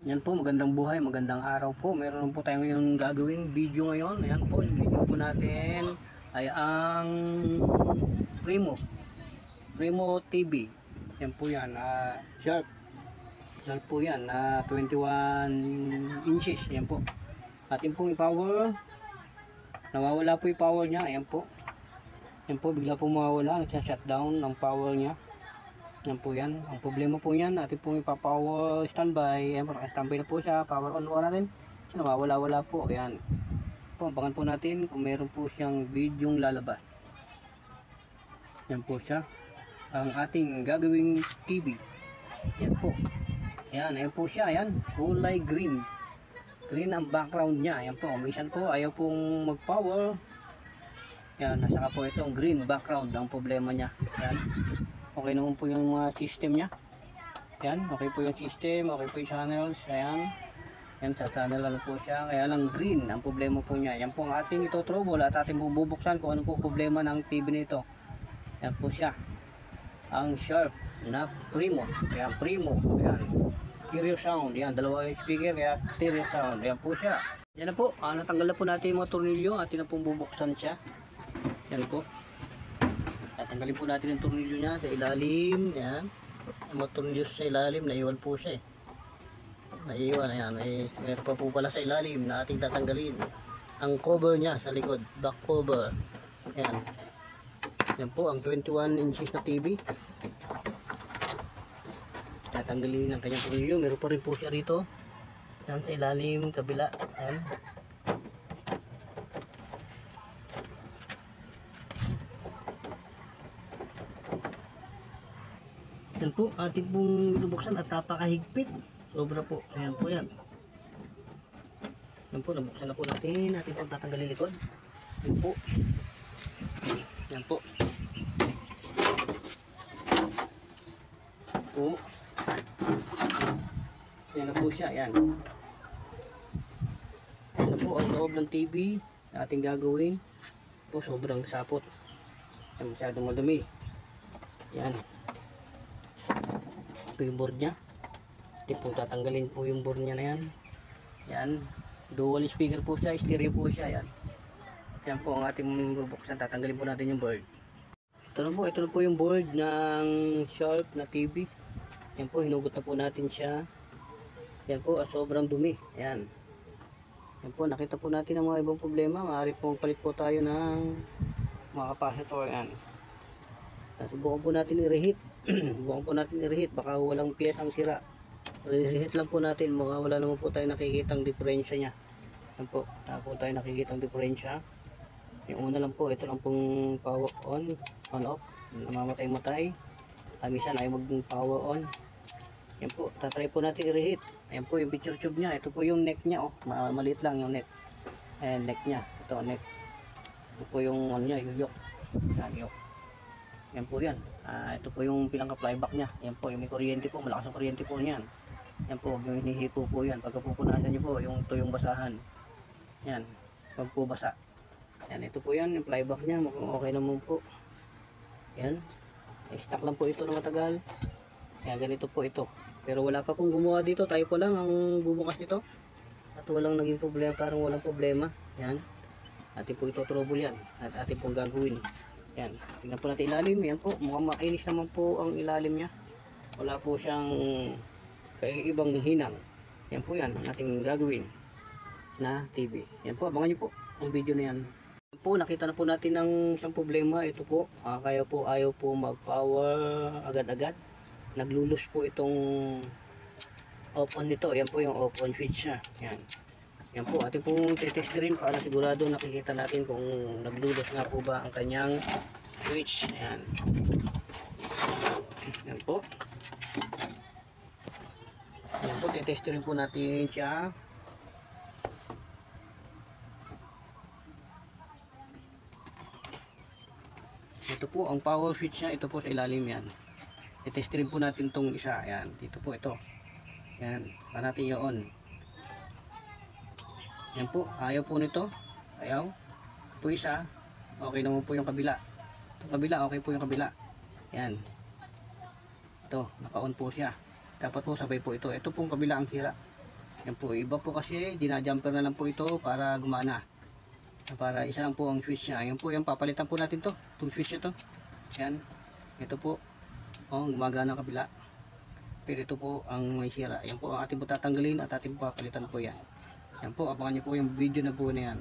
Yan po, magandang buhay, magandang araw po. Meron po tayo ngayong gagawing video ngayon. Ayan po, yung video po natin ay ang Primo TV. Yan po yan, sharp po yan, 21 inches. Yan po. Atin pong i-power. Nawawala po yung power niya. Ayan po. Yan po, bigla po mawawala. Nagsa-shutdown ang power niya. Yan po yan. Ang problema po yan, atin pong ipa-power standby. Ayan po, naka-standby na po siya. Power on natin. So, nawawala-wala po. Ayan. Po, abangan po natin kung meron po siyang videong lalabas. Yan po siya. Ang ating gagawing TV. Yan po. Ayan, ayan po siya. Ayan. Kulay green. Green ang background niya. Ayan po. Minsan po, ayaw pong mag-power. Ayan, nasaka po itong green background ang problema niya. Ayan. Okay naman po yung system niya. Ayan, okay po yung system, okay po yung channels. Ayan. Ayan, sa channel ano po siya. Kaya lang green ang problema po niya. Ayan po ang ating ito trouble at ating bubuksan kung ano po problema ng TV nito. Ayan po siya. Ang sharp na Primo. Ayan, Primo. Ayan. Stereo sound. Ayan, dalawa yung speaker. Kaya stereo sound. Ayan po siya. Ayan na po. Natanggal na po natin yung mga tornilyo. Atin na pong bubuksan siya. Ayan po. Tatanggalin po natin yung tornilyo niya sa ilalim. Ayan. Ang mga tornilyo sa ilalim, naiwan po siya eh. Naiwan, ayan. Meron pa po pala sa ilalim na ating tatanggalin. Ang cover niya sa likod, back cover. Ayan. Yan po ang 21 inches na TV. Tatanggalin ang kanyang tornilyo. Meron pa rin po siya rito. Ayan sa ilalim, kabila. Ayan. Yan po, ating pong binubuksan at napakahigpit. Sobra po. Ayan po yan. Yan po, nabuksan na po natin. Ating pong tatanggalin likod. Yan po. Yan po. Po. Yan na po siya. Yan. Yan na po ang loob ng TV na ating gagawin. Po, sobrang sapot. Yan, masyadong madumi. Yan. Yung board niya. Hindi po tatanggalin po yung board niya na yan. Yan. Dual speaker po siya. Stereo po siya. Yan. Yan po ang ating bubuksan. Tatanggalin po natin yung board. Ito na po yung board ng Sharp na TV. Yan po. Hinugot na po natin siya. Yan po. Sobrang dumi. Yan. Yan po. Nakita po natin ang mga ibang problema. Maaari po palit po tayo ng mga capacitor. Yan. Subukan po natin i-reheat. Subukan po natin i-reheat. Baka walang piyesang sira. I-reheat lang po natin. Baka wala naman po tayo nakikitang diferensya niya. Yan po. Wala po tayo nakikitang diferensya. Yung una lang po. Ito lang pong power on. On off. Namamatay-matay. Minsan ay mag-power on. Yan po. Tatry po natin i-reheat. Yan po yung picture tube niya. Ito po yung neck niya. Oh. Maliit lang yung neck. Ayan neck niya. Ito neck. Ito po yung ano niya. Yung yoke. Yan yoke. Yan po yan. Ito po yung pinaka-flyback niya. Yan po yung may kuryente po. Malakas ang kuryente po niyan. Yan po. Yung hinihipo po yan. Pagka pupunasan niyo po yung tuyong basahan. Yan. Pag po basa. Yan. Ito po yan. Yung flyback niya. Okay naman po. Yan. Stock lang po ito na matagal. Yan. Ganito po ito. Pero wala pa pong gumawa dito. Tayo po lang ang bubukas nito. At walang naging problema. Parang walang problema. Yan. Atin po ito trouble yan. At atin pong gagawin. Yan, tingnan po natin ilalim. Yan po, mukhang makinis naman po ang ilalim niya. Wala po siyang kaibang hinang. Yan po yan, ang ating gagawin na TV. Yan po, abangan niyo po ang video na yan. Yan po, nakita na po natin ang isang problema. Ito po, kaya po ayaw po mag-power agad-agad. Naglulus po itong off-on nito. Yan po yung off-on switch niya. Yan. Yan po, ating pong titest rin para sigurado nakikita natin kung naglulus nga po ba ang kanyang switch. Ayan. Yan po. Yan po, titest rin po natin siya. Ito po, ang power switch niya, ito po sa ilalim yan. Titest rin po natin itong isa. Ayan, dito po ito. Ayan, para natin i-on. Yan po, ayaw po nito. Ayaw. Ito isa. Okay naman po yung kabila. Itong kabila, okay po yung kabila. Yan. Ito, naka-on po siya. Dapat po sabay po ito. Ito pong kabila ang sira. Yan po, iba po kasi dinajumper na lang po ito para gumana. Para isa lang po ang switch niya. Yan po, yan papalitan po natin to. Itong switch ito. Yan. Ito po. Oh, gumagana ang kabila. Pero ito po ang may sira. Yan po ang ating po tatanggalin at ating papalitan po yan. Yan po, abangan niyo po yung video na po na yan.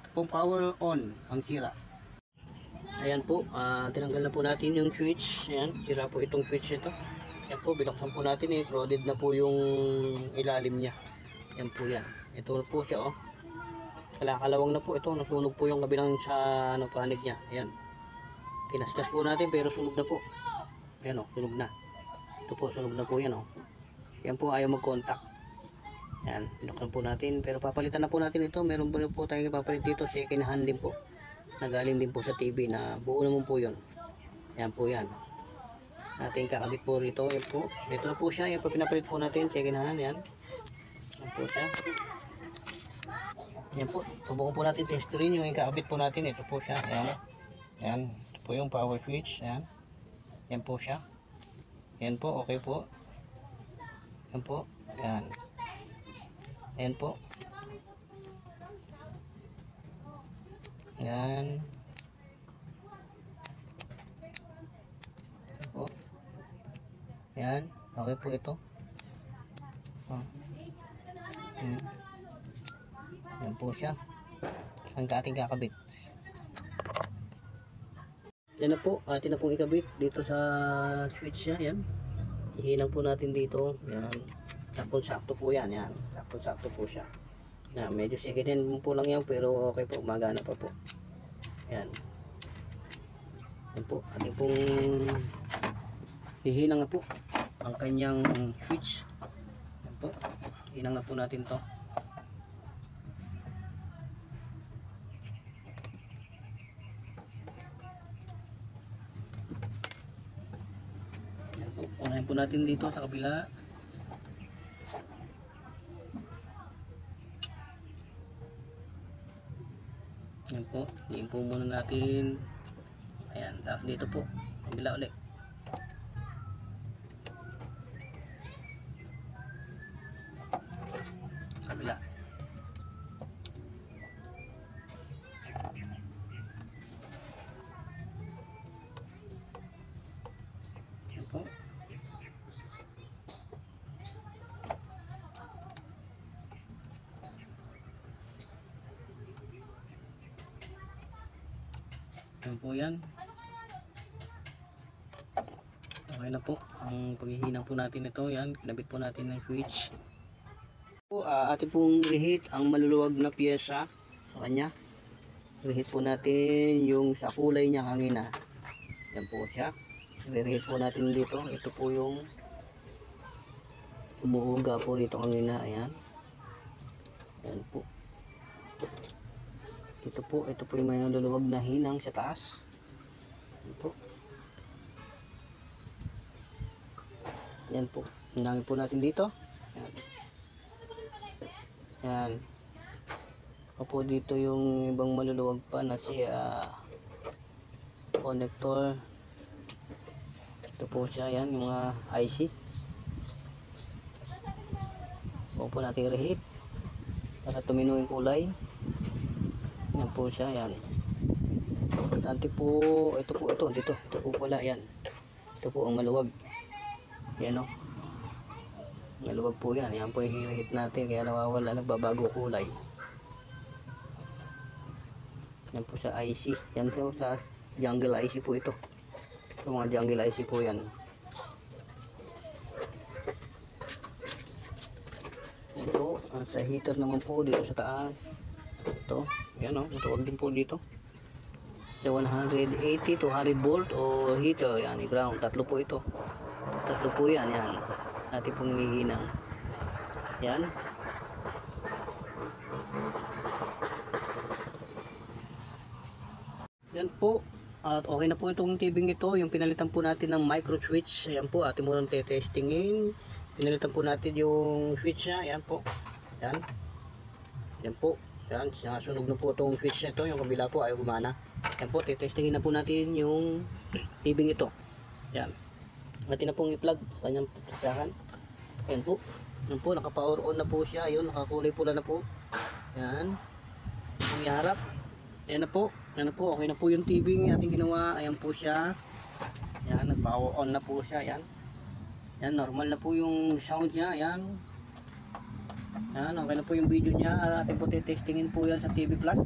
Ito po power on ang sira. Ayan po, tinanggal na po natin yung switch. Ayan, sira po itong switch ito. Yan po, binuksan po natin eh. Corroded na po yung ilalim niya. Yan po yan. Ito po siya oh. Kalakalawang na po ito. Nasunog po yung kabilang sa panig niya. Ayan. Kinaskas po natin pero sunog na po. Ayan oh, sunog na. Ito po, sunog na po yan oh. Yan po, ayaw mag-contact. Ayan, binuksan po natin. Pero papalitan na po natin ito. Meron po tayong ipapalit dito. Second hand din po. Nagaling din po sa TV na buo naman po yun. Ayan po yan. Natin kakabit po rito. Yan po. Ito na po siya. Yan po pinapalit po natin. Second hand. Yan. Yan po siya. Yan po. Subukan po natin testerin yung ikakabit po natin. Ito po siya. Ayan. Ayan. Ito po yung power switch. Ayan. Yan po siya. Yan po. Okay po. Yan po. Ayan. Ayan po. Ayan. Po. Ayan. Okay po ito. Ayan po siya. Ang ating kakabit. Yan na po. Atin na pong ikabit dito sa switch niya. Ayan. Ihinang po natin dito. Ayan. Sakto-sakto po yan. Ayan. Sakto-sakto po siya. Ayan. Medyo second hand po lang yan. Pero okay po. Magana pa po. Ayan. Ayan po. Ating pong ihinang na po ang kanyang switch. Ayan po. Hinang na po natin to. Ayan po. Unahin po natin dito sa kabila. Ayan po. Diin po muna natin. Ayan. Tapos dito po. Kabila ulit. Kabila. Ayan po. Ayan po yan. Okay na po. Ang paghihinang po natin ito. Yan. Kinabit po natin ng switch. Atin pong rehit ang maluluwag na piyesa sa kanya. Rehit po natin yung sa kulay niya kanina. Yan po siya. Rehit po natin dito. Ito po yung umuuga po dito kanina. Ayan. Ayan po. Ito po yung may maluluwag na hinang sa taas. Ayan po. Yan po. Hinangin po natin dito. Ayan. Yan. Opo, dito yung ibang maluluwag pa na si connector. Ito po siya. Yan, yung mga IC. Opo natin reheat para tumino yung kulay. Yan po siya. Yan. Importante po. Ito po. Dito po pala. Yan. Ito po ang maluwag. Yan o. Maluwag po yan. Yan po yung hihit natin. Kaya nawawala, nagbabago kulay. Yan po sa IC. Yan po sa jungle IC po ito. Ito mga jungle IC po yan. Ito. Sa heater naman po dito sa taas. Ito. Yan o. Matawag din po dito. Sa 180 to 100 volt o heater. Yan. I-ground. Tatlo po ito. Tatlo po yan. Yan. Natin pong hihinang. Yan. Yan po. At okay na po itong tubing ito. Yung pinalitan po natin ng micro switch. Ayan po. Atin mo nang testingin. Pinalitan po natin yung switch niya. Ayan po. Yan. Yan po. Yan. Sunog na po itong switch na ito. Yung kabila po ayaw gumana. Yan po. Testingin na po natin yung tubing ito. Yan. Atin na pong i-plug sa kanyang sasyakan. Ayan po. Yan po, naka-power on na po siya. Ayun, nakakulay pula na po. Yan. Ang iharap. Yan na po. Yan na po. Okay na po yung TV ng ating ginawa. Ayan po siya. Yan, nag-power on na po siya. Yan. Yan, normal na po yung sound niya. Yan. Yan, okay na po yung video niya. Ating po testingin po yan sa TV Plus.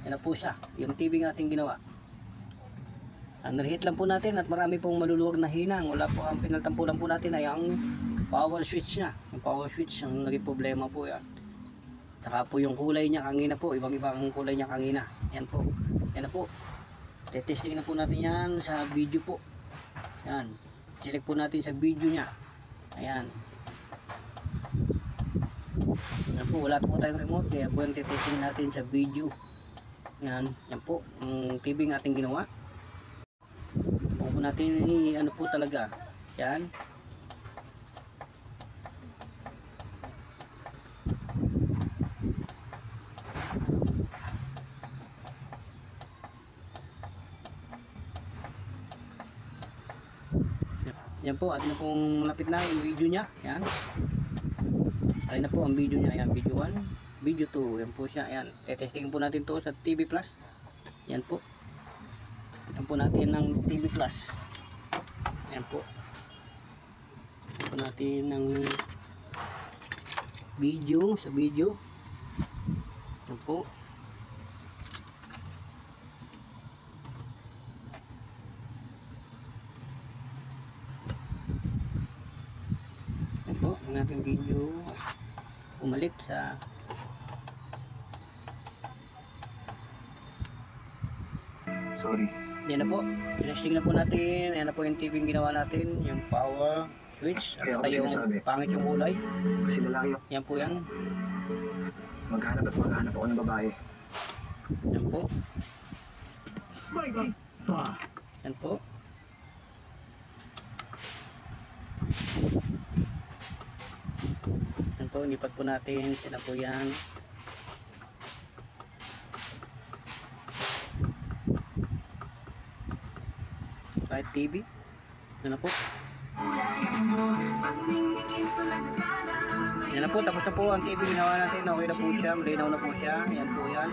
Yan na po siya. Yung TV ng ating ginawa. Nirehit lang po natin at marami pong maluluwag na hinang. Wala po, ang pinaltampo lang po natin ay ang power switch niya. Yung power switch ang naging problema po yan. Saka po yung kulay niya kanina po, ibang ibang kulay niya kanina. Yan po. Yan na po. Tetesting na po natin yan sa video po. Yan. Select po natin sa video niya. Ayan. Yan po, wala po tayong remote kaya po yung tetesting natin sa video. Yan. Yan po. Ang TV ng ating ginawa. Po natin ano po talaga. Yan. Yan po, atin na pong malapit na yung video niya. Yan. Ayun na po ang video niya. Yan, video 1, video 2. Yan po siya. Yan. Tetestingin po natin to sa TV Plus. Yan po. Ito po natin ng TV Plus. Yan po. Ito po natin ng video sa video. Yan po. Yan po. Ang ating video. Umalik sa sorry. yan na po. Tinesting na po natin. Yan na po yung TV yung ginawa natin. Yung power switch. At saka yung pangit yung kulay. Kasi lalaki ako. Yan po yan. Maghanap ako ng babae. Yan po. Pa. Yan po. Yan po. Lipat po natin. Yan na po yan. Kahit TV. Yan na po. Yan na po. Tapos na po ang TV ginawa natin. Okay na po siya. Malinaw na po siya. Yan po yan.